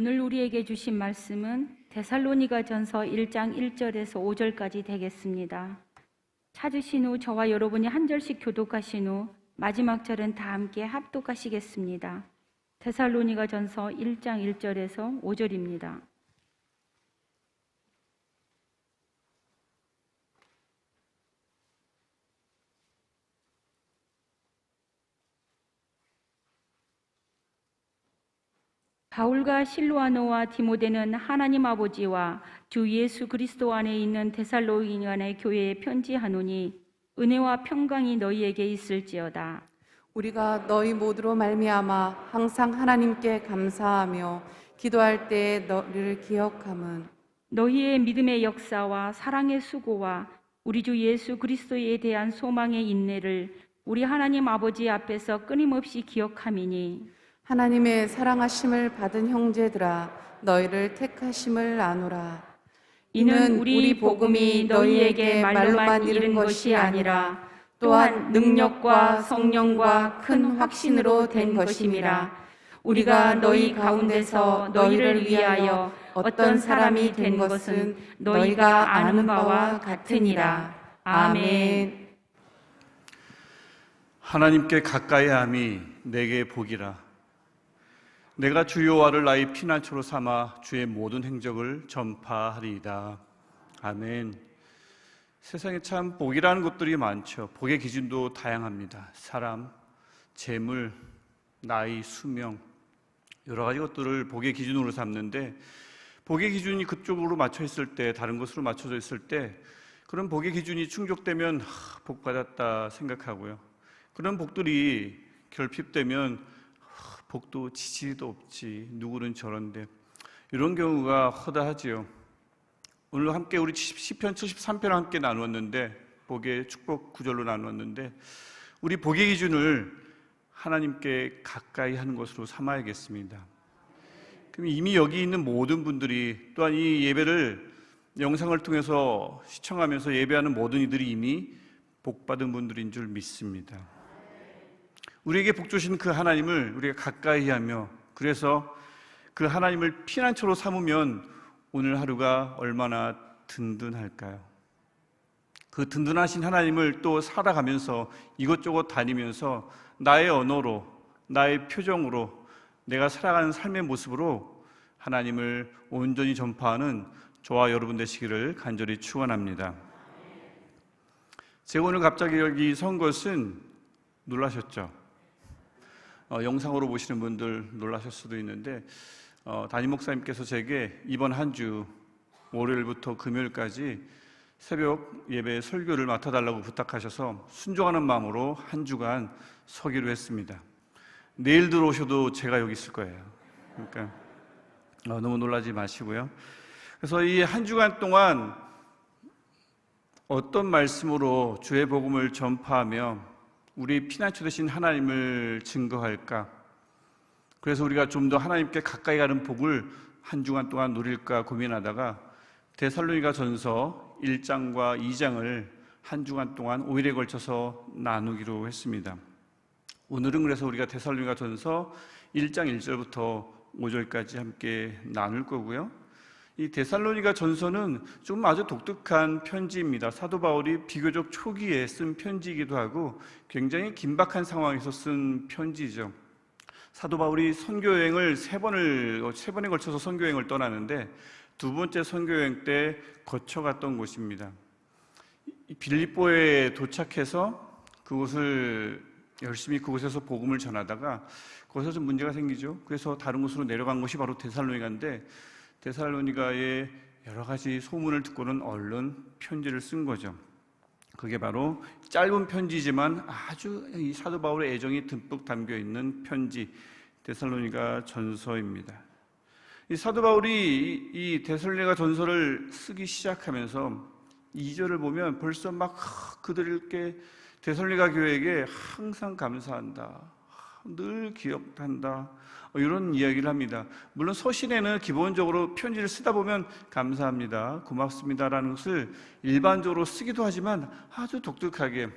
오늘 우리에게 주신 말씀은 데살로니가전서 1장 1절에서 5절까지 되겠습니다. 찾으신 후 저와 여러분이 한 절씩 교독하신 후 마지막 절은 다 함께 합독하시겠습니다. 데살로니가전서 1장 1절에서 5절입니다. 바울과 실로아노와 디모데는 하나님 아버지와 주 예수 그리스도 안에 있는 데살로니가의 교회에 편지하노니 은혜와 평강이 너희에게 있을지어다. 우리가 너희 모두로 말미암아 항상 하나님께 감사하며 기도할 때에 너희를 기억함은 너희의 믿음의 역사와 사랑의 수고와 우리 주 예수 그리스도에 대한 소망의 인내를 우리 하나님 아버지 앞에서 끊임없이 기억함이니 하나님의 사랑하심을 받은 형제들아 너희를 택하심을 아노라. 이는 우리 복음이 너희에게 말로만 이른 것이 아니라 또한 능력과 성령과 큰 확신으로 된 것임이라. 우리가 너희 가운데서 너희를 위하여 어떤 사람이 된 것은 너희가 아는 바와 같으니라. 아멘. 하나님께 가까이함이 내게 복이라. 내가 주 여호와를 나의 피난처로 삼아 주의 모든 행적을 전파하리이다. 아멘. 세상에 참 복이라는 것들이 많죠. 복의 기준도 다양합니다. 사람, 재물, 나이, 수명, 여러 가지 것들을 복의 기준으로 삼는데, 복의 기준이 그쪽으로 맞춰 있을 때, 다른 것으로 맞춰져 있을 때 그런 복의 기준이 충족되면 복 받았다 생각하고요, 그런 복들이 결핍되면 복도 지지도 없지, 누구는 저런데, 이런 경우가 허다하지요. 오늘 함께 우리 시편 73편을 함께 나누었는데, 복의 축복 구절로 나누었는데, 우리 복의 기준을 하나님께 가까이 하는 것으로 삼아야겠습니다. 그럼 이미 여기 있는 모든 분들이, 또한 이 예배를 영상을 통해서 시청하면서 예배하는 모든 이들이 이미 복받은 분들인 줄 믿습니다. 우리에게 복 주신 그 하나님을 우리가 가까이 하며, 그래서 그 하나님을 피난처로 삼으면 오늘 하루가 얼마나 든든할까요? 그 든든하신 하나님을 또 살아가면서 이것저것 다니면서 나의 언어로, 나의 표정으로, 내가 살아가는 삶의 모습으로 하나님을 온전히 전파하는 저와 여러분 되시기를 간절히 축원합니다. 제가 오늘 갑자기 여기 선 것은 놀라셨죠? 영상으로 보시는 분들 놀라실 수도 있는데, 담임 목사님께서 제게 이번 한 주 월요일부터 금요일까지 새벽 예배 설교를 맡아달라고 부탁하셔서 순종하는 마음으로 한 주간 서기로 했습니다. 내일 들어오셔도 제가 여기 있을 거예요. 그러니까 너무 놀라지 마시고요. 그래서 이 한 주간 동안 어떤 말씀으로 주의 복음을 전파하며 우리 피난처 되신 하나님을 증거할까? 그래서 우리가 좀 더 하나님께 가까이 가는 복을 한 주간 동안 누릴까 고민하다가 데살로니가전서 1장과 2장을 한 주간 동안 5일에 걸쳐서 나누기로 했습니다. 오늘은 그래서 우리가 데살로니가전서 1장 1절부터 5절까지 함께 나눌 거고요. 이 데살로니가 전서는 좀 아주 독특한 편지입니다. 사도 바울이 비교적 초기에 쓴 편지이기도 하고 굉장히 긴박한 상황에서 쓴 편지죠. 사도 바울이 선교여행을 세 번에 걸쳐서 선교여행을 떠나는데, 두 번째 선교여행 때 거쳐갔던 곳입니다. 빌립보에 도착해서 그곳에서 복음을 전하다가 거기서 좀 문제가 생기죠. 그래서 다른 곳으로 내려간 곳이 바로 데살로니가인데, 데살로니가의 여러 가지 소문을 듣고는 얼른 편지를 쓴 거죠. 그게 바로 짧은 편지지만 아주 이 사도 바울의 애정이 듬뿍 담겨 있는 편지, 데살로니가 전서입니다. 이 사도 바울이 이 데살로니가 전서를 쓰기 시작하면서 2절을 보면 벌써 막 그들께 데살로니가 교회에게 항상 감사한다, 늘 기억한다, 이런 이야기를 합니다. 물론 서신에는 기본적으로 편지를 쓰다 보면 감사합니다, 고맙습니다라는 것을 일반적으로 쓰기도 하지만 아주 독특하게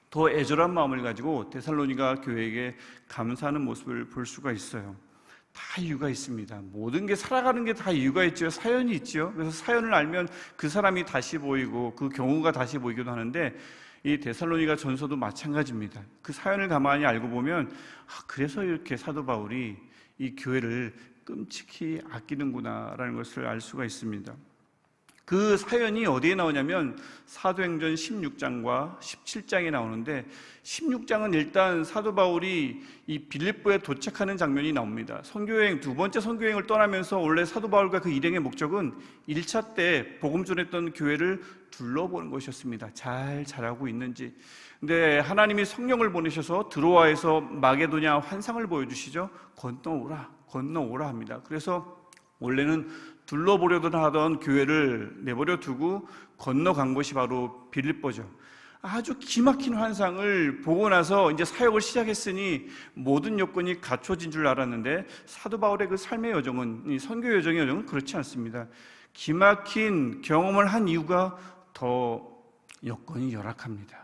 더 애절한 마음을 가지고 데살로니가 교회에게 감사하는 모습을 볼 수가 있어요. 다 이유가 있습니다. 모든 게 살아가는 게 다 이유가 있죠. 사연이 있죠. 그래서 사연을 알면 그 사람이 다시 보이고 그 경우가 다시 보이기도 하는데, 이 데살로니가 전서도 마찬가지입니다. 그 사연을 가만히 알고 보면 그래서 이렇게 사도 바울이 이 교회를 끔찍히 아끼는구나라는 것을 알 수가 있습니다. 그 사연이 어디에 나오냐면 사도행전 16장과 17장에 나오는데, 16장은 일단 사도 바울이 이 빌립보에 도착하는 장면이 나옵니다. 선교여행, 두 번째 선교여행을 떠나면서 원래 사도 바울과 그 일행의 목적은 1차 때 복음 전했던 교회를 둘러보는 것이었습니다. 잘 자라고 있는지. 근데 하나님이 성령을 보내셔서 드로아에서 마게도냐 환상을 보여주시죠. 건너오라 합니다. 그래서 원래는 둘러보려던 하던 교회를 내버려 두고 건너간 것이 바로 빌립보죠. 아주 기막힌 환상을 보고 나서 이제 사역을 시작했으니 모든 요건이 갖춰진 줄 알았는데, 사도 바울의 그 삶의 여정은, 이 선교 여정의 여정은 그렇지 않습니다. 기막힌 경험을 한 이유가 더 여건이 열악합니다.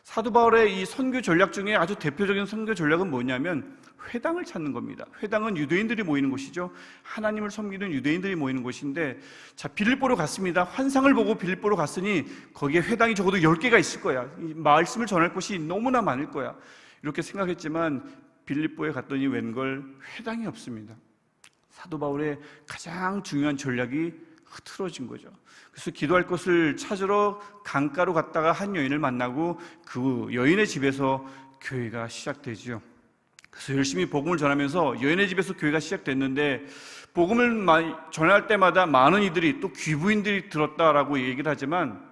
사도 바울의 이 선교 전략 중에 아주 대표적인 선교 전략은 뭐냐면 회당을 찾는 겁니다. 회당은 유대인들이 모이는 곳이죠. 하나님을 섬기는 유대인들이 모이는 곳인데, 자, 빌립보로 갔습니다. 환상을 보고 빌립보로 갔으니 거기에 회당이 적어도 10개가 있을 거야. 이 말씀을 전할 곳이 너무나 많을 거야. 이렇게 생각했지만 빌립보에 갔더니 웬걸 회당이 없습니다. 사도 바울의 가장 중요한 전략이 흐트러진 거죠. 그래서 기도할 곳을 찾으러 강가로 갔다가 한 여인을 만나고 그 여인의 집에서 교회가 시작되죠. 그래서 열심히 복음을 전하면서 여인의 집에서 교회가 시작됐는데, 복음을 전할 때마다 많은 이들이, 또 귀부인들이 들었다라고 얘기를 하지만,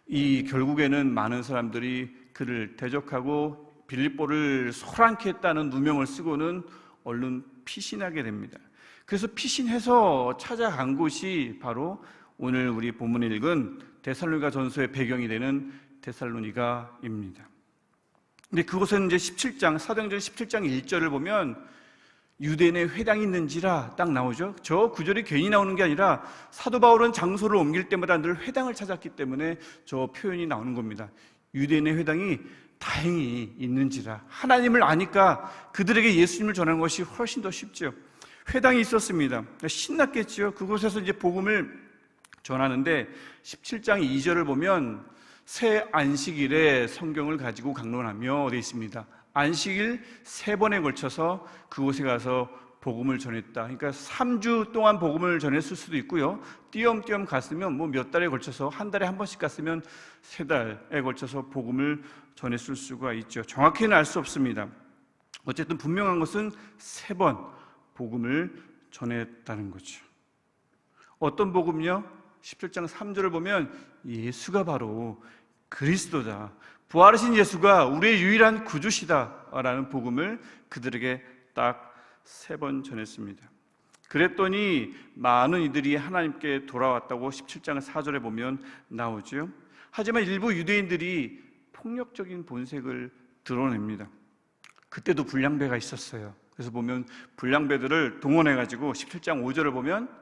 이 결국에는 많은 사람들이 그를 대적하고 빌립보를 소란케 했다는 누명을 쓰고는 얼른 피신하게 됩니다. 그래서 피신해서 찾아간 곳이 바로 오늘 우리 본문에 읽은 데살로니가 전서의 배경이 되는 데살로니가입니다. 근데 그곳은 이제 17장, 사도행전 17장 1절을 보면 유대인의 회당이 있는지라 딱 나오죠. 저 구절이 괜히 나오는 게 아니라 사도 바울은 장소를 옮길 때마다 늘 회당을 찾았기 때문에 저 표현이 나오는 겁니다. 유대인의 회당이 다행히 있는지라. 하나님을 아니까 그들에게 예수님을 전하는 것이 훨씬 더 쉽죠. 회당이 있었습니다. 신났겠죠. 그곳에서 이제 복음을 전하는데 17장 2절을 보면 새 안식일에 성경을 가지고 강론하며 되어 있습니다. 안식일 3번에 걸쳐서 그곳에 가서 복음을 전했다. 그러니까 3주 동안 복음을 전했을 수도 있고요. 띄엄띄엄 갔으면 몇 달에 걸쳐서, 한 달에 한 번씩 갔으면 3달에 걸쳐서 복음을 전했을 수가 있죠. 정확히는 알 수 없습니다. 어쨌든 분명한 것은 3번 복음을 전했다는 거죠. 어떤 복음요? 17장 3절을 보면 예수가 바로 그리스도다, 부활하신 예수가 우리의 유일한 구주시다라는 복음을 그들에게 딱 3번 전했습니다. 그랬더니 많은 이들이 하나님께 돌아왔다고 17장 4절에 보면 나오죠. 하지만 일부 유대인들이 폭력적인 본색을 드러냅니다. 그때도 불량배가 있었어요. 그래서 보면 불량배들을 동원해가지고 17장 5절을 보면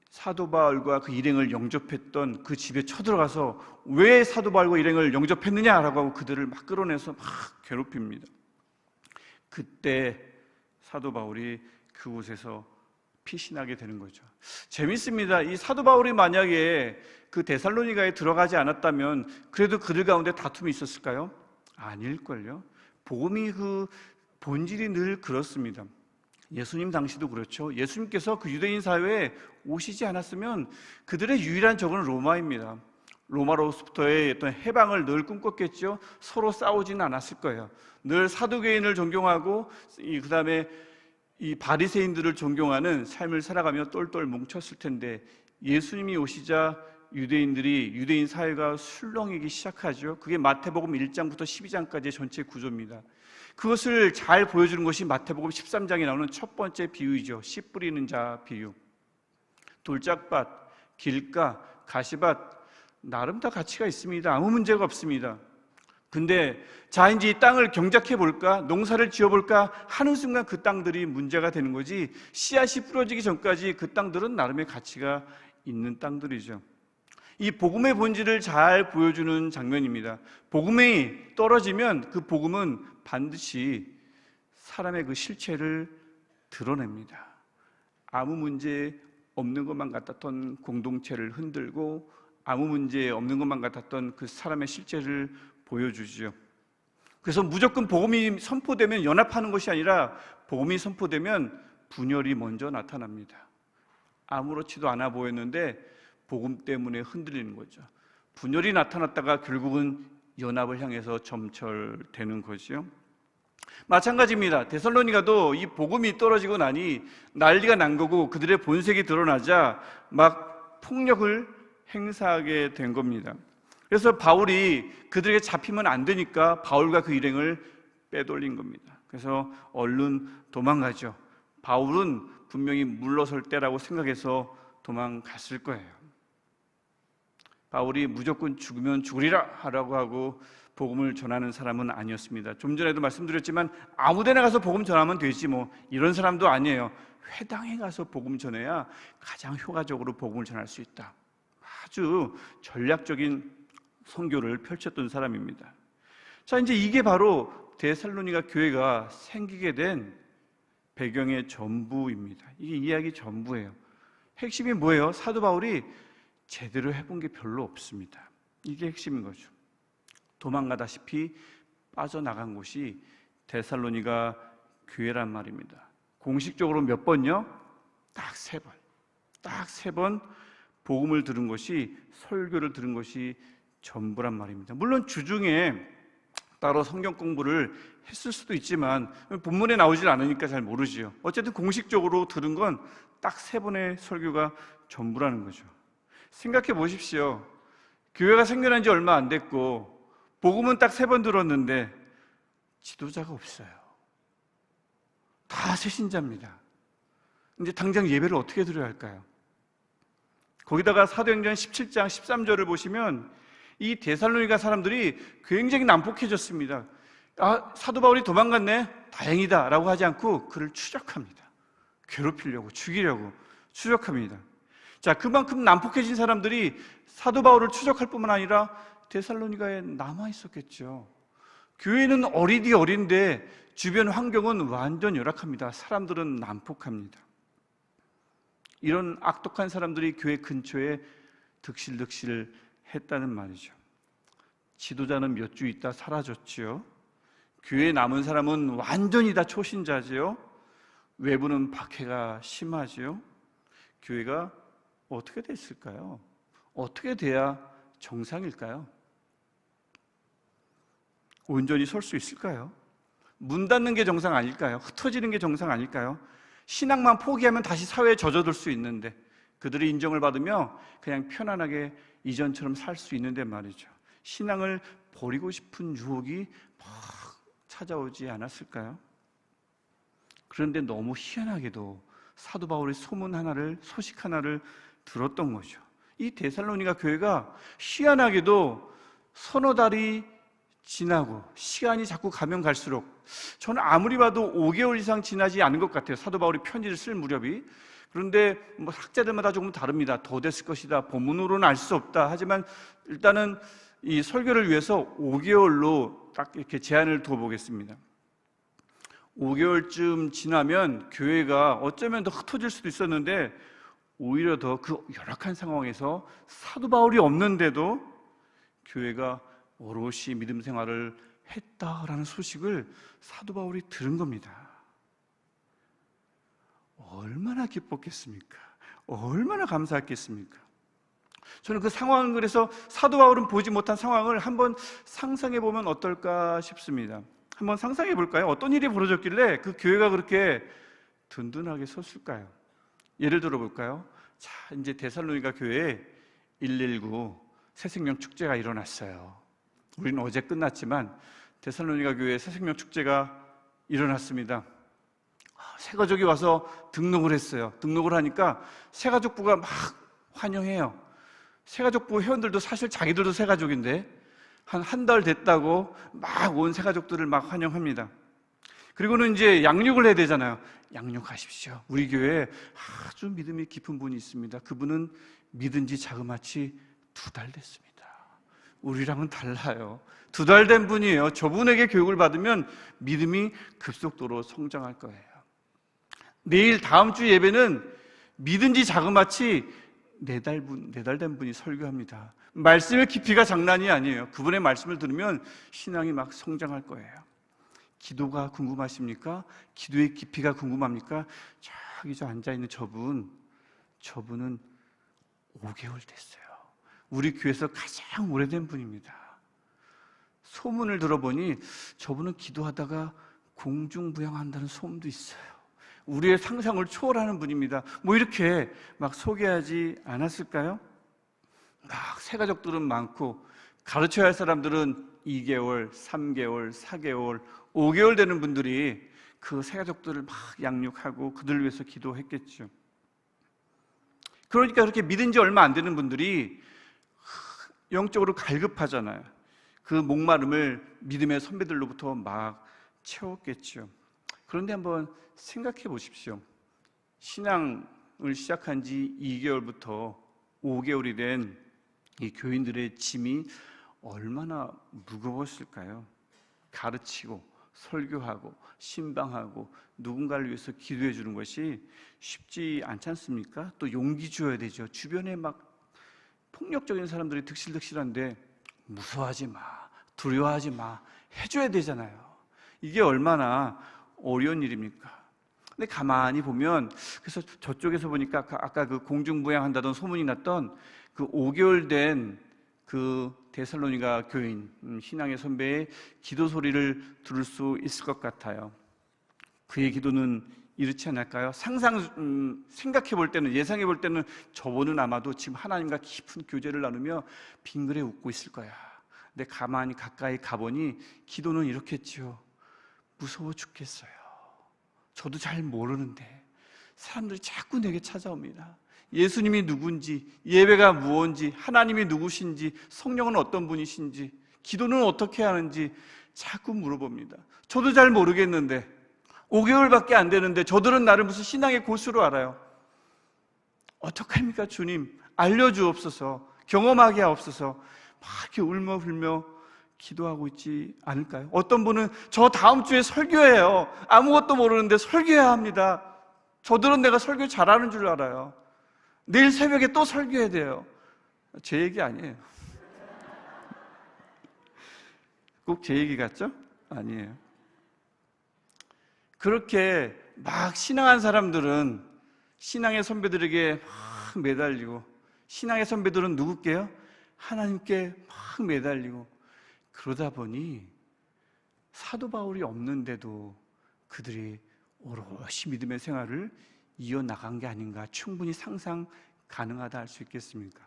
사도 바울과 그 일행을 영접했던 그 집에 쳐들어가서 왜 사도 바울과 일행을 영접했느냐라고 하고 그들을 막 끌어내서 막 괴롭힙니다. 그때 사도 바울이 그곳에서 피신하게 되는 거죠. 재밌습니다. 이 사도 바울이 만약에 그 데살로니가에 들어가지 않았다면 그래도 그들 가운데 다툼이 있었을까요? 아닐걸요. 복음이 그 본질이 늘 그렇습니다. 예수님 당시도 그렇죠. 예수님께서 그 유대인 사회에 오시지 않았으면 그들의 유일한 적은 로마입니다. 로마로부터의 어떤 해방을 늘 꿈꿨겠죠. 서로 싸우지는 않았을 거예요. 늘 사두개인을 존경하고 그 다음에 이 바리새인들을 존경하는 삶을 살아가며 똘똘 뭉쳤을 텐데, 예수님이 오시자 유대인 사회가 술렁이기 시작하죠. 그게 마태복음 1장부터 12장까지의 전체 구조입니다. 그것을 잘 보여주는 것이 마태복음 13장에 나오는 첫 번째 비유이죠. 씨 뿌리는 자 비유. 돌짝밭, 길가, 가시밭, 나름 다 가치가 있습니다. 아무 문제가 없습니다. 근데 자, 이제 이 땅을 경작해 볼까, 농사를 지어 볼까 하는 순간 그 땅들이 문제가 되는 거지, 씨앗이 뿌려지기 전까지 그 땅들은 나름의 가치가 있는 땅들이죠. 이 복음의 본질을 잘 보여주는 장면입니다. 복음이 떨어지면 그 복음은 반드시 사람의 그 실체를 드러냅니다. 아무 문제 없는 것만 같았던 공동체를 흔들고 아무 문제 없는 것만 같았던 그 사람의 실체를 보여주죠. 그래서 무조건 복음이 선포되면 연합하는 것이 아니라 복음이 선포되면 분열이 먼저 나타납니다. 아무렇지도 않아 보였는데 복음 때문에 흔들리는 거죠. 분열이 나타났다가 결국은 연합을 향해서 점철되는 거죠. 마찬가지입니다. 데살로니가도 이 복음이 떨어지고 나니 난리가 난 거고 그들의 본색이 드러나자 막 폭력을 행사하게 된 겁니다. 그래서 바울이 그들에게 잡히면 안 되니까 바울과 그 일행을 빼돌린 겁니다. 그래서 얼른 도망가죠. 바울은 분명히 물러설 때라고 생각해서 도망갔을 거예요. 바울이 무조건 죽으면 죽으리라 하라고 하고 복음을 전하는 사람은 아니었습니다. 좀 전에도 말씀드렸지만 아무데나 가서 복음 전하면 되지 뭐 이런 사람도 아니에요. 회당에 가서 복음 전해야 가장 효과적으로 복음을 전할 수 있다. 아주 전략적인 선교를 펼쳤던 사람입니다. 자, 이제 이게 바로 데살로니가 교회가 생기게 된 배경의 전부입니다. 이게 이야기 전부예요. 핵심이 뭐예요? 사도 바울이 제대로 해본 게 별로 없습니다. 이게 핵심인 거죠. 도망가다시피 빠져나간 곳이 데살로니가 교회란 말입니다. 공식적으로 몇 번요? 딱 3번. 딱 3번 복음을 들은 것이, 설교를 들은 것이 전부란 말입니다. 물론 주중에 따로 성경 공부를 했을 수도 있지만 본문에 나오질 않으니까 잘 모르지요. 어쨌든 공식적으로 들은 건 딱 3번의 설교가 전부라는 거죠. 생각해 보십시오. 교회가 생겨난 지 얼마 안 됐고 복음은 딱 3번 들었는데 지도자가 없어요. 다 새신자입니다. 이제 당장 예배를 어떻게 드려야 할까요? 거기다가 사도행전 17장 13절을 보시면 이 데살로니가 사람들이 굉장히 난폭해졌습니다. 아, 사도 바울이 도망갔네? 다행이다 라고 하지 않고 그를 추적합니다. 괴롭히려고, 죽이려고 추적합니다. 자, 그만큼 난폭해진 사람들이 사도 바울을 추적할 뿐만 아니라 데살로니가에 남아 있었겠죠. 교회는 어리디 어린데 주변 환경은 완전 열악합니다. 사람들은 난폭합니다. 이런 악독한 사람들이 교회 근처에 득실득실 했다는 말이죠. 지도자는 몇 주 있다 사라졌지요. 교회에 남은 사람은 완전히 다 초신자지요. 외부는 박해가 심하지요. 교회가 어떻게 됐을까요? 어떻게 돼야 정상일까요? 온전히 설 수 있을까요? 문 닫는 게 정상 아닐까요? 흩어지는 게 정상 아닐까요? 신앙만 포기하면 다시 사회에 젖어들 수 있는데 그들의 인정을 받으며 그냥 편안하게 이전처럼 살 수 있는데 말이죠. 신앙을 버리고 싶은 유혹이 막 찾아오지 않았을까요? 그런데 너무 희한하게도 사도 바울의 소식 하나를 들었던 거죠. 이 데살로니가 교회가 희한하게도 서너 달이 지나고 시간이 자꾸 가면 갈수록 저는 아무리 봐도 5개월 이상 지나지 않은 것 같아요. 사도 바울이 편지를 쓸 무렵이. 그런데 뭐 학자들마다 조금 다릅니다. 더 됐을 것이다. 본문으로는 알 수 없다. 하지만 일단은 이 설교를 위해서 5개월로 딱 이렇게 제한을 둬보겠습니다. 5개월쯤 지나면 교회가 어쩌면 더 흩어질 수도 있었는데 오히려 더 그 열악한 상황에서 사도 바울이 없는데도 교회가 오롯이 믿음 생활을 했다라는 소식을 사도 바울이 들은 겁니다. 얼마나 기뻤겠습니까? 얼마나 감사했겠습니까? 저는 그 상황을, 그래서 사도 바울은 보지 못한 상황을 한번 상상해 보면 어떨까 싶습니다. 한번 상상해 볼까요? 어떤 일이 벌어졌길래 그 교회가 그렇게 든든하게 섰을까요? 예를 들어 볼까요? 자, 이제 데살로니가 교회에 119 새생명 축제가 일어났어요. 우리는 어제 끝났지만 데살로니가 교회에 새생명 축제가 일어났습니다. 새가족이 와서 등록을 했어요. 등록을 하니까 새가족부가 막 환영해요. 새가족부 회원들도 사실 자기들도 새가족인데 한 달 됐다고 막 온 새가족들을 막 환영합니다. 그리고는 이제 양육을 해야 되잖아요. 양육하십시오. 우리 교회에 아주 믿음이 깊은 분이 있습니다. 그분은 믿은 지 자그마치 2달 됐습니다. 우리랑은 달라요. 2달 된 분이에요. 저분에게 교육을 받으면 믿음이 급속도로 성장할 거예요. 내일 다음 주 예배는 믿은지 자그마치 4달 된 분이 설교합니다. 말씀의 깊이가 장난이 아니에요. 그분의 말씀을 들으면 신앙이 막 성장할 거예요. 기도가 궁금하십니까? 기도의 깊이가 궁금합니까? 저기 저 앉아있는 저분은 5개월 됐어요. 우리 교회에서 가장 오래된 분입니다. 소문을 들어보니 저분은 기도하다가 공중부양한다는 소문도 있어요. 우리의 상상을 초월하는 분입니다. 뭐 이렇게 막 소개하지 않았을까요? 막 새가족들은 많고 가르쳐야 할 사람들은 2개월, 3개월, 4개월, 5개월 되는 분들이 그 새가족들을 막 양육하고 그들을 위해서 기도했겠죠. 그러니까 그렇게 믿은 지 얼마 안 되는 분들이 영적으로 갈급하잖아요. 그 목마름을 믿음의 선배들로부터 막 채웠겠죠. 그런데 한번 생각해 보십시오. 신앙을 시작한 지 2개월부터 5개월이 된 이 교인들의 짐이 얼마나 무거웠을까요? 가르치고 설교하고 신방하고 누군가를 위해서 기도해 주는 것이 쉽지 않지 않습니까? 또 용기 줘야 되죠. 주변에 막 폭력적인 사람들이 득실득실한데 무서워하지 마, 두려워하지 마 해줘야 되잖아요. 이게 얼마나 어려운 일입니까? 근데 가만히 보면, 그래서 저쪽에서 보니까 아까 그 공중부양한다던 소문이 났던 그 5개월 된 그 데살로니가 교인, 신앙의 선배의 기도 소리를 들을 수 있을 것 같아요. 그의 기도는 이렇지 않을까요? 생각해 볼 때는, 예상해 볼 때는 저분은 아마도 지금 하나님과 깊은 교제를 나누며 빙그레 웃고 있을 거야. 근데 가만히 가까이 가보니 기도는 이렇게 했죠. 무서워 죽겠어요. 저도 잘 모르는데 사람들이 자꾸 내게 찾아옵니다. 예수님이 누군지, 예배가 무엇인지, 하나님이 누구신지, 성령은 어떤 분이신지, 기도는 어떻게 하는지 자꾸 물어봅니다. 저도 잘 모르겠는데 5개월밖에 안 되는데 저들은 나를 무슨 신앙의 고수로 알아요. 어떡합니까 주님? 알려주옵소서. 경험하게 하옵소서. 막 이렇게 울며 불며 기도하고 있지 않을까요? 어떤 분은 저 다음 주에 설교해요. 아무것도 모르는데 설교해야 합니다. 저들은 내가 설교 잘하는 줄 알아요. 내일 새벽에 또 설교해야 돼요. 제 얘기 아니에요. 꼭 제 얘기 같죠? 아니에요. 그렇게 막 신앙한 사람들은 신앙의 선배들에게 막 매달리고, 신앙의 선배들은 누구게요? 하나님께 막 매달리고, 그러다 보니 사도 바울이 없는데도 그들이 오롯이 믿음의 생활을 이어나간 게 아닌가 충분히 상상 가능하다 할 수 있겠습니까?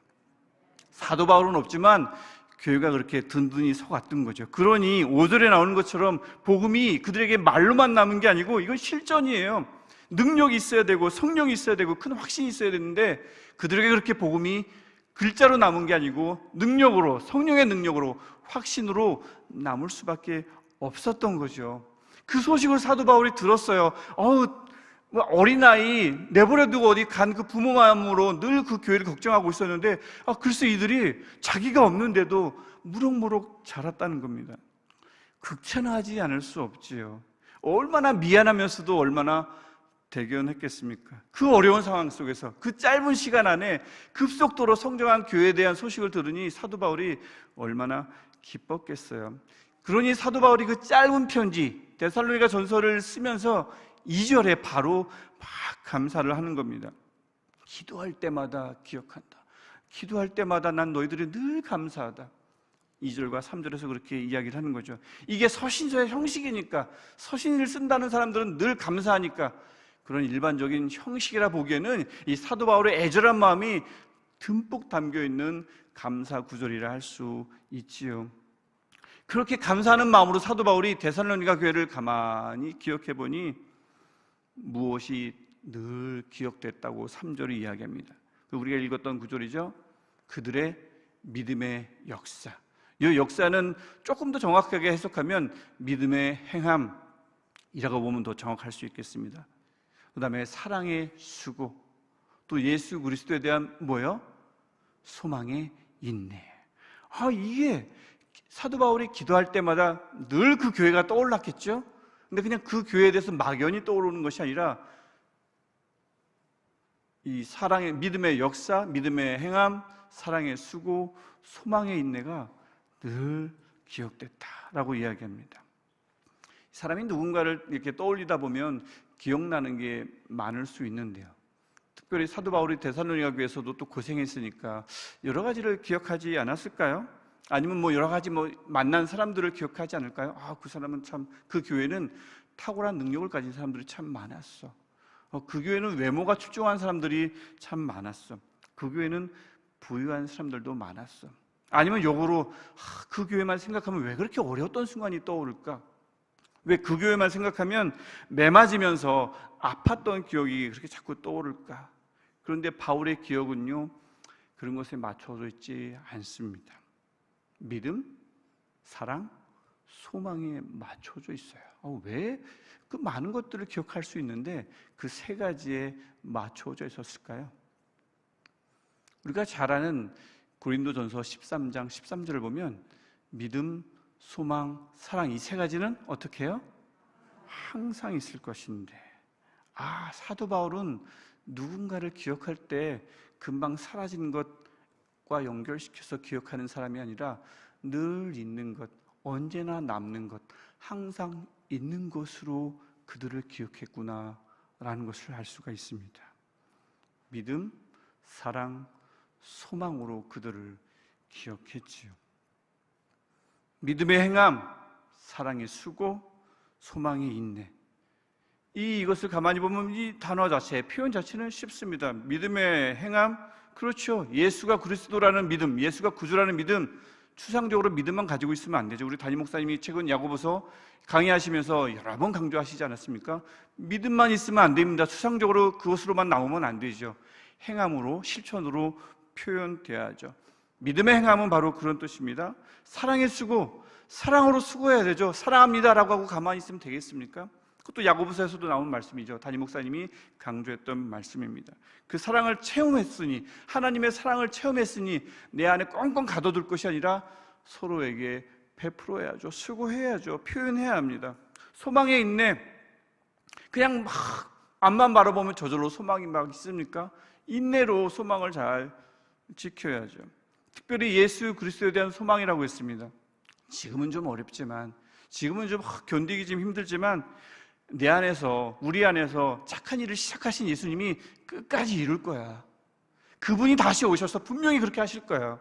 사도 바울은 없지만 교회가 그렇게 든든히 서갔던 거죠. 그러니 5절에 나오는 것처럼 복음이 그들에게 말로만 남은 게 아니고 이건 실전이에요. 능력이 있어야 되고 성령이 있어야 되고 큰 확신이 있어야 되는데 그들에게 그렇게 복음이 글자로 남은 게 아니고 능력으로, 성령의 능력으로, 확신으로 남을 수밖에 없었던 거죠. 그 소식을 사도 바울이 들었어요. 어린아이 내버려두고 어디 간 그 부모 마음으로 늘 그 교회를 걱정하고 있었는데 글쎄 이들이 자기가 없는데도 무럭무럭 자랐다는 겁니다. 극찬하지 않을 수 없지요. 얼마나 미안하면서도 얼마나 대견했겠습니까? 그 어려운 상황 속에서 그 짧은 시간 안에 급속도로 성장한 교회에 대한 소식을 들으니 사도 바울이 얼마나 기뻤겠어요. 그러니 사도 바울이 그 짧은 편지 데살로니가 전서를 쓰면서 2절에 바로 막 감사를 하는 겁니다. 기도할 때마다 기억한다. 기도할 때마다 난 너희들이 늘 감사하다. 2절과 3절에서 그렇게 이야기를 하는 거죠. 이게 서신서의 형식이니까, 서신을 쓴다는 사람들은 늘 감사하니까 그런 일반적인 형식이라 보기에는 이 사도 바울의 애절한 마음이 듬뿍 담겨있는 감사 구절이라 할 수 있지요. 그렇게 감사하는 마음으로 사도 바울이 데살로니가 교회를 가만히 기억해 보니 무엇이 늘 기억됐다고 3절이 이야기합니다. 우리가 읽었던 구절이죠. 그들의 믿음의 역사. 이 역사는 조금 더 정확하게 해석하면 믿음의 행함이라고 보면 더 정확할 수 있겠습니다. 그 다음에 사랑의 수고, 또 예수 그리스도에 대한 뭐요? 소망의 인내. 이게 사도 바울이 기도할 때마다 늘 그 교회가 떠올랐겠죠? 근데 그냥 그 교회에 대해서 막연히 떠오르는 것이 아니라 이 사랑의, 믿음의 역사, 믿음의 행함, 사랑의 수고, 소망의 인내가 늘 기억됐다라고 이야기합니다. 사람이 누군가를 이렇게 떠올리다 보면 기억나는 게 많을 수 있는데요, 특별히 사도 바울이 데살로니가 교회에서도 또 고생했으니까 여러 가지를 기억하지 않았을까요? 아니면 여러 가지 만난 사람들을 기억하지 않을까요? 그 사람은 참, 그 교회는 탁월한 능력을 가진 사람들이 참 많았어. 그 교회는 외모가 출중한 사람들이 참 많았어. 그 교회는 부유한 사람들도 많았어. 아니면 역으로 그 교회만 생각하면 왜 그렇게 어려웠던 순간이 떠오를까? 왜 그 교회만 생각하면 매 맞으면서 아팠던 기억이 그렇게 자꾸 떠오를까? 그런데 바울의 기억은요, 그런 것에 맞춰져 있지 않습니다. 믿음, 사랑, 소망에 맞춰져 있어요. 왜 그 많은 것들을 기억할 수 있는데 그 세 가지에 맞춰져 있었을까요? 우리가 잘 아는 고린도전서 13장 13절을 보면 믿음, 소망, 사랑, 이 세 가지는 어떻게 해요? 항상 있을 것인데, 사도 바울은 누군가를 기억할 때 금방 사라지는 것과 연결시켜서 기억하는 사람이 아니라 늘 있는 것, 언제나 남는 것, 항상 있는 것으로 그들을 기억했구나라는 것을 알 수가 있습니다. 믿음, 사랑, 소망으로 그들을 기억했지요. 믿음의 행함, 사랑의 수고, 소망의 인내. 이것을 가만히 보면 이 단어 자체, 표현 자체는 쉽습니다. 믿음의 행함, 그렇죠. 예수가 그리스도라는 믿음, 예수가 구주라는 믿음, 추상적으로 믿음만 가지고 있으면 안 되죠. 우리 담임 목사님이 최근 야고보서 강의하시면서 여러 번 강조하시지 않았습니까? 믿음만 있으면 안 됩니다. 추상적으로 그것으로만 나오면 안 되죠. 행함으로, 실천으로 표현돼야죠. 믿음의 행함은 바로 그런 뜻입니다. 사랑의 수고, 사랑으로 수고해야 되죠. 사랑합니다라고 하고 가만히 있으면 되겠습니까? 그것도 야고보서에서도 나온 말씀이죠. 담임 목사님이 강조했던 말씀입니다. 그 사랑을 체험했으니, 하나님의 사랑을 체험했으니 내 안에 꽁꽁 가둬둘 것이 아니라 서로에게 베풀어야죠. 수고해야죠. 표현해야 합니다. 소망에 있네. 그냥 막 앞만 바라보면 저절로 소망이 막 있습니까? 인내로 소망을 잘 지켜야죠. 특별히 예수 그리스도에 대한 소망이라고 했습니다. 지금은 좀 어렵지만, 지금은 좀 견디기 좀 힘들지만 내 안에서, 우리 안에서 착한 일을 시작하신 예수님이 끝까지 이룰 거야. 그분이 다시 오셔서 분명히 그렇게 하실 거야.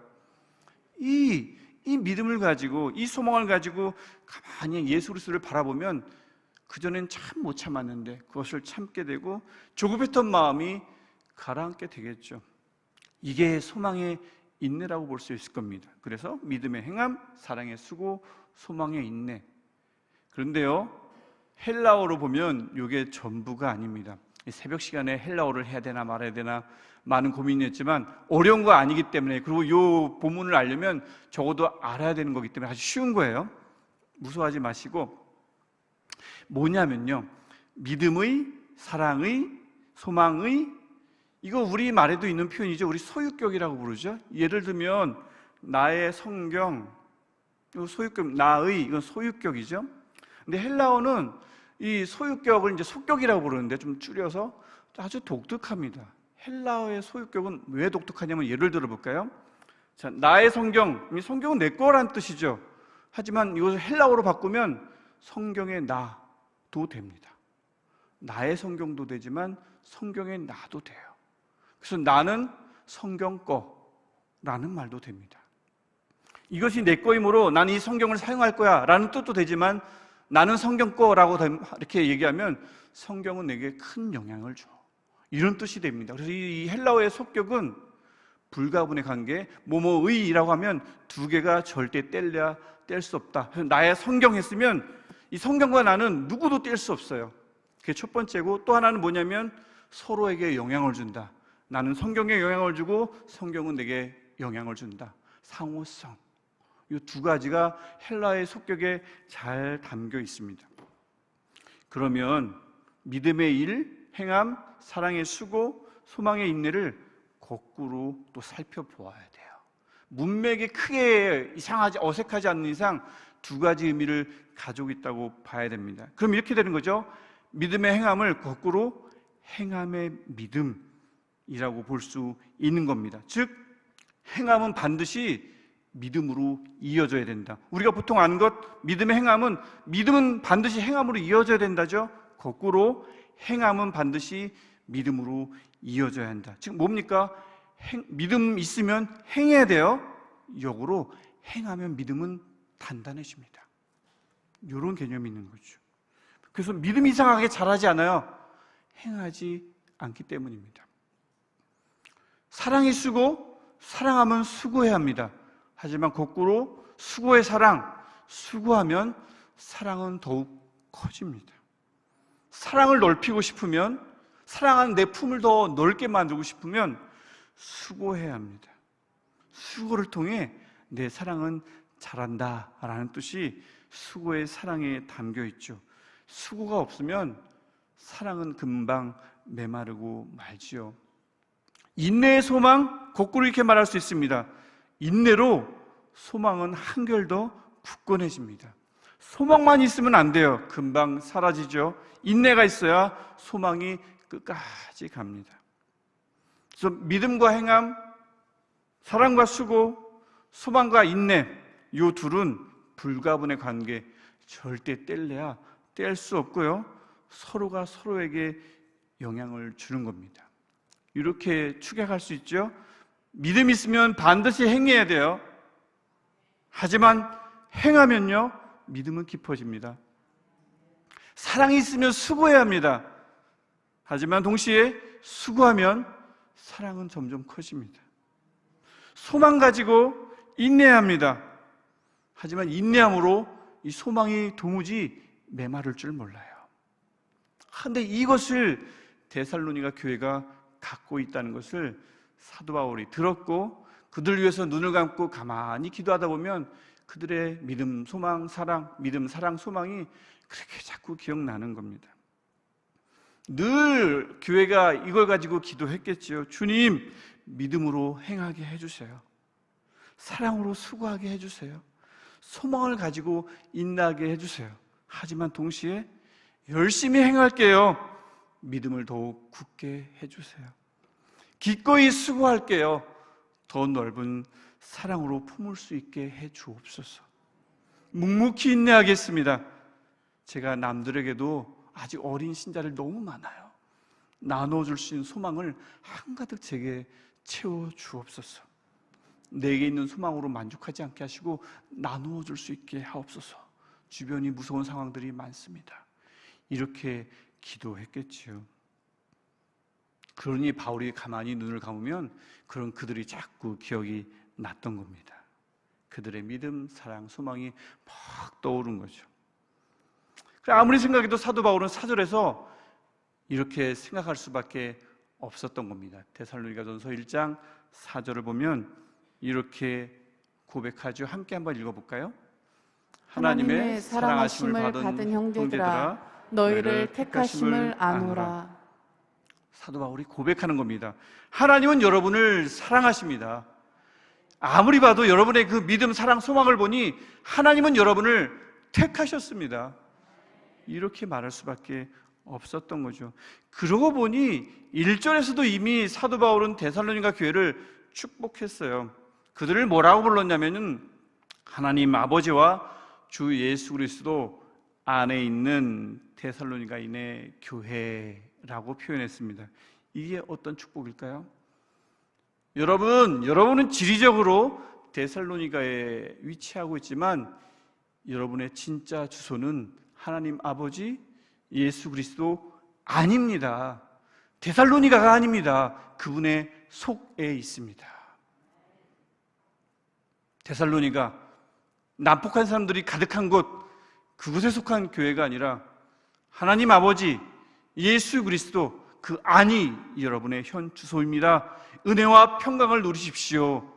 이 믿음을 가지고, 이 소망을 가지고 가만히 예수 그리스도를 바라보면 그전엔 참 못 참았는데 그것을 참게 되고 조급했던 마음이 가라앉게 되겠죠. 이게 소망의 인내라고 볼 수 있을 겁니다. 그래서 믿음의 행함, 사랑의 수고, 소망의 인내. 그런데요, 헬라어로 보면 이게 전부가 아닙니다. 새벽 시간에 헬라어를 해야 되나 말아야 되나 많은 고민이 했지만 어려운 거 아니기 때문에, 그리고 이 본문을 알려면 적어도 알아야 되는 거기 때문에 아주 쉬운 거예요. 무서워하지 마시고, 뭐냐면요, 믿음의, 사랑의, 소망의, 이거 우리 말에도 있는 표현이죠. 우리 소유격이라고 부르죠. 예를 들면 나의 성경, 이거 소유격, 나의, 이건 소유격이죠. 근데 헬라어는 이 소유격을 이제 속격이라고 부르는데 좀 줄여서 아주 독특합니다. 헬라어의 소유격은 왜 독특하냐면, 예를 들어 볼까요? 자, 나의 성경, 이 성경은 내 거란 뜻이죠. 하지만 이것을 헬라어로 바꾸면 성경의 나도 됩니다. 나의 성경도 되지만 성경의 나도 돼요. 그래서 나는 성경 거라는 말도 됩니다. 이것이 내 거이므로 나는 이 성경을 사용할 거야 라는 뜻도 되지만, 나는 성경 거라고 이렇게 얘기하면 성경은 내게 큰 영향을 줘, 이런 뜻이 됩니다. 그래서 이 헬라어의 속격은 불가분의 관계, 뭐뭐의라고 하면 두 개가 절대 뗄 수 없다. 그래서 나의 성경 했으면 이 성경과 나는 누구도 뗄 수 없어요. 그게 첫 번째고, 또 하나는 뭐냐면 서로에게 영향을 준다. 나는 성경에 영향을 주고 성경은 내게 영향을 준다. 상호성. 이 두 가지가 헬라의 속격에 잘 담겨 있습니다. 그러면 믿음의 일, 행함, 사랑의 수고, 소망의 인내를 거꾸로 또 살펴보아야 돼요. 문맥에 크게 이상하지 어색하지 않는 이상 두 가지 의미를 가지고 있다고 봐야 됩니다. 그럼 이렇게 되는 거죠. 믿음의 행함을 거꾸로 행함의 믿음이라고 볼 수 있는 겁니다. 즉 행함은 반드시 믿음으로 이어져야 된다. 우리가 보통 아는 것, 믿음의 행함은, 믿음은 반드시 행함으로 이어져야 된다죠. 거꾸로 행함은 반드시 믿음으로 이어져야 한다. 즉 뭡니까? 믿음 있으면 행해야 돼요. 역으로 행하면 믿음은 단단해집니다. 이런 개념이 있는 거죠. 그래서 믿음이 이상하게 자라지 않아요. 행하지 않기 때문입니다. 사랑이 쓰고 사랑하면 수고해야 합니다. 하지만 거꾸로 수고의 사랑, 수고하면 사랑은 더욱 커집니다. 사랑을 넓히고 싶으면, 사랑하는 내 품을 더 넓게 만들고 싶으면 수고해야 합니다. 수고를 통해 내 사랑은 자란다라는 뜻이 수고의 사랑에 담겨 있죠. 수고가 없으면 사랑은 금방 메마르고 말지요. 인내의 소망, 거꾸로 이렇게 말할 수 있습니다. 인내로 소망은 한결 더 굳건해집니다. 소망만 있으면 안 돼요. 금방 사라지죠. 인내가 있어야 소망이 끝까지 갑니다. 그래서 믿음과 행함, 사랑과 수고, 소망과 인내, 이 둘은 불가분의 관계, 절대 뗄래야 뗄 수 없고요. 서로가 서로에게 영향을 주는 겁니다. 이렇게 축약할 수 있죠. 믿음 있으면 반드시 행해야 돼요. 하지만 행하면요, 믿음은 깊어집니다. 사랑이 있으면 수고해야 합니다. 하지만 동시에 수고하면 사랑은 점점 커집니다. 소망 가지고 인내해야 합니다. 하지만 인내함으로 이 소망이 도무지 메마를 줄 몰라요. 그런데 이것을 데살로니가 교회가 갖고 있다는 것을 사도 바울이 들었고, 그들 위해서 눈을 감고 가만히 기도하다 보면 그들의 믿음, 소망, 사랑, 믿음, 사랑, 소망이 그렇게 자꾸 기억나는 겁니다. 늘 교회가 이걸 가지고 기도했겠지요. 주님, 믿음으로 행하게 해주세요. 사랑으로 수고하게 해주세요. 소망을 가지고 인내하게 해주세요. 하지만 동시에 열심히 행할게요. 믿음을 더욱 굳게 해주세요. 기꺼이 수고할게요. 더 넓은 사랑으로 품을 수 있게 해주옵소서. 묵묵히 인내하겠습니다. 제가 남들에게도 아직 어린 신자를 너무 많아요. 나눠줄 수 있는 소망을 한가득 제게 채워주옵소서. 내게 있는 소망으로 만족하지 않게 하시고 나누어줄 수 있게 하옵소서. 주변이 무서운 상황들이 많습니다. 이렇게 기도했겠지요. 그러니 바울이 가만히 눈을 감으면 그런 그들이 자꾸 기억이 났던 겁니다. 그들의 믿음, 사랑, 소망이 막 떠오른 거죠. 아무리 생각해도 사도 바울은 4절에서 이렇게 생각할 수밖에 없었던 겁니다. 데살로니가전서 1장 4절을 보면 이렇게 고백하죠. 함께 한번 읽어볼까요? 하나님의 사랑하심을 받은 형제들아, 너희를 택하심을 아노라. 사도 바울이 고백하는 겁니다. 하나님은 여러분을 사랑하십니다. 아무리 봐도 여러분의 그 믿음, 사랑, 소망을 보니 하나님은 여러분을 택하셨습니다. 이렇게 말할 수밖에 없었던 거죠. 그러고 보니 1절에서도 이미 사도 바울은 데살로니가 교회를 축복했어요. 그들을 뭐라고 불렀냐면은 하나님 아버지와 주 예수 그리스도 안에 있는 데살로니가인의 교회라고 표현했습니다. 이게 어떤 축복일까요? 여러분은 지리적으로 데살로니가에 위치하고 있지만 여러분의 진짜 주소는 하나님 아버지 예수 그리스도 아닙니다. 데살로니가가 아닙니다. 그분의 속에 있습니다. 데살로니가, 난폭한 사람들이 가득한 곳, 그곳에 속한 교회가 아니라 하나님 아버지 예수 그리스도 그 안이 여러분의 현 주소입니다. 은혜와 평강을 누리십시오.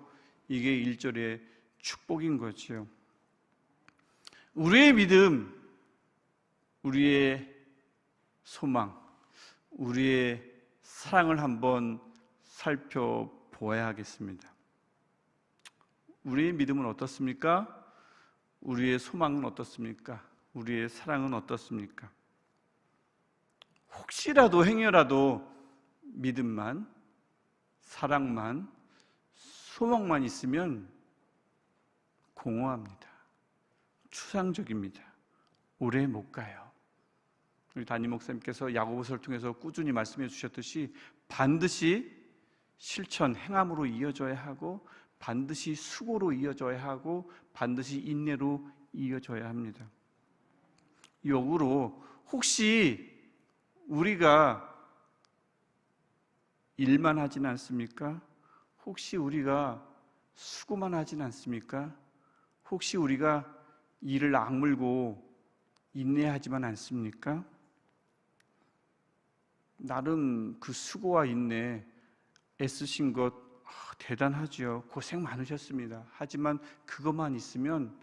이게 1절의 축복인 거죠. 우리의 믿음, 우리의 소망, 우리의 사랑을 한번 살펴보아야 하겠습니다. 우리의 믿음은 어떻습니까? 우리의 소망은 어떻습니까? 우리의 사랑은 어떻습니까? 혹시라도 행여라도 믿음만, 사랑만, 소망만 있으면 공허합니다. 추상적입니다. 오래 못 가요. 우리 담임 목사님께서 야고보서를 통해서 꾸준히 말씀해 주셨듯이 반드시 실천, 행함으로 이어져야 하고, 반드시 수고로 이어져야 하고, 반드시 인내로 이어져야 합니다. 역으로 혹시 우리가 일만 하진 않습니까? 혹시 우리가 수고만 하진 않습니까? 혹시 우리가 이를 악물고 인내하지만 않습니까? 나름 그 수고와 인내 애쓰신 것 대단하죠. 고생 많으셨습니다. 하지만 그것만 있으면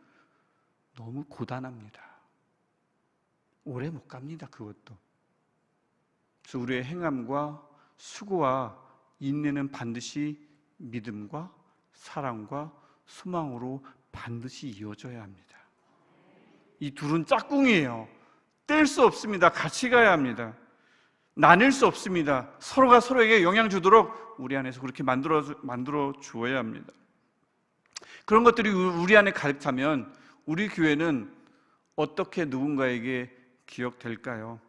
너무 고단합니다. 오래 못 갑니다. 그것도. 그래서 우리의 행함과 수고와 인내는 반드시 믿음과 사랑과 소망으로 반드시 이어져야 합니다. 이 둘은 짝꿍이에요. 뗄 수 없습니다. 같이 가야 합니다. 나뉠 수 없습니다. 서로가 서로에게 영향 주도록 우리 안에서 그렇게 만들어 주어야 합니다. 그런 것들이 우리 안에 가득 차면 우리 교회는 어떻게 누군가에게 기억될까요?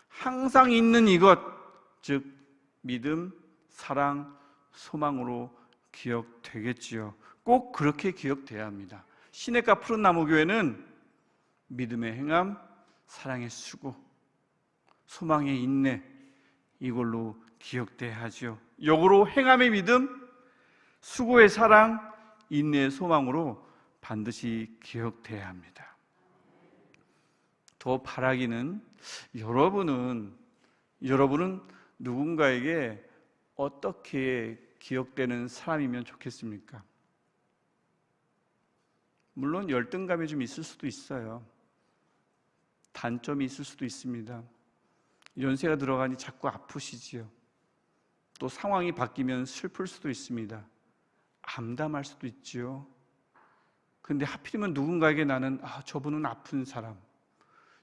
항상 있는 이것, 즉 믿음, 사랑, 소망으로 기억되겠지요. 꼭 그렇게 기억돼야 합니다. 시냇가 푸른 나무 교회는 믿음의 행함, 사랑의 수고, 소망의 인내, 이걸로 기억돼야 하죠. 역으로 행함의 믿음, 수고의 사랑, 인내의 소망으로 반드시 기억돼야 합니다. 더 바라기는 여러분은 누군가에게 어떻게 기억되는 사람이면 좋겠습니까? 물론 열등감이 좀 있을 수도 있어요. 단점이 있을 수도 있습니다. 연세가 들어가니 자꾸 아프시지요. 또 상황이 바뀌면 슬플 수도 있습니다. 암담할 수도 있지요. 근데 하필이면 누군가에게 나는 저분은 아픈 사람,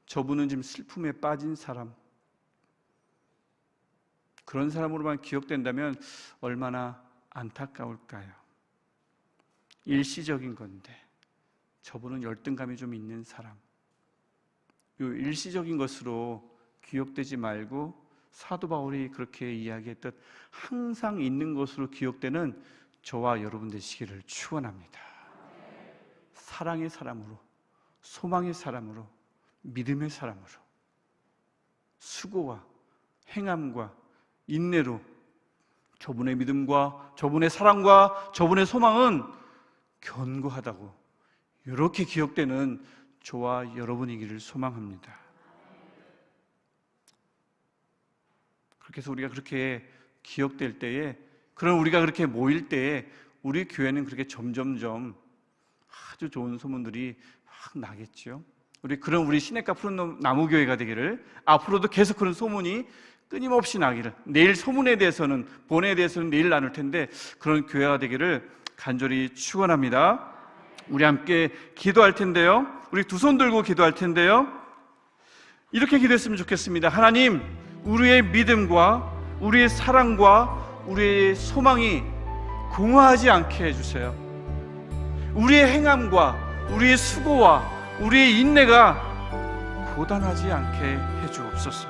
저분은 지금 슬픔에 빠진 사람, 그런 사람으로만 기억된다면 얼마나 안타까울까요? 일시적인 건데 저분은 열등감이 좀 있는 사람, 이 일시적인 것으로 기억되지 말고 사도 바울이 그렇게 이야기했듯 항상 있는 것으로 기억되는 저와 여러분 되시기를 축원합니다. 사랑의 사람으로, 소망의 사람으로, 믿음의 사람으로, 수고와 행함과 인내로 저분의 믿음과 저분의 사랑과 저분의 소망은 견고하다고 이렇게 기억되는 저와 여러분이기를 소망합니다. 그렇게 해서 우리가 그렇게 기억될 때에, 그런 우리가 그렇게 모일 때에 우리 교회는 그렇게 점점점 아주 좋은 소문들이 막 나겠죠. 우리 시냇가 푸른 나무 교회가 되기를, 앞으로도 계속 그런 소문이 끊임없이 나기를, 내일 소문에 대해서는, 본에 대해서는 내일 나눌 텐데 그런 교회가 되기를 간절히 축원합니다. 우리 함께 기도할 텐데요, 우리 두 손 들고 기도할 텐데요, 이렇게 기도했으면 좋겠습니다. 하나님, 우리의 믿음과 우리의 사랑과 우리의 소망이 공허하지 않게 해주세요. 우리의 행함과 우리의 수고와 우리의 인내가 고단하지 않게 해주옵소서.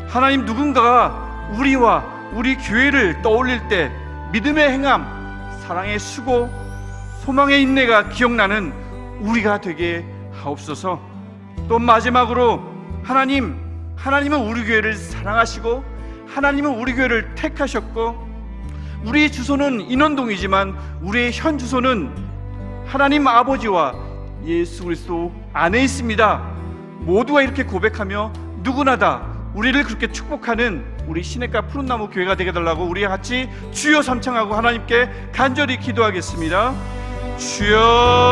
하나님, 누군가가 우리와 우리 교회를 떠올릴 때 믿음의 행함, 사랑의 수고, 소망의 인내가 기억나는 우리가 되게 하옵소서. 또 마지막으로 하나님은 우리 교회를 사랑하시고 하나님은 우리 교회를 택하셨고, 우리 주소는 인원동이지만 우리의 현 주소는 하나님 아버지와 예수 그리스도 안에 있습니다. 모두가 이렇게 고백하며 누구나 다 우리를 그렇게 축복하는 우리 시냇가 푸른 나무 교회가 되게 달라고 우리 같이 주여 삼창하고 하나님께 간절히 기도하겠습니다. 주여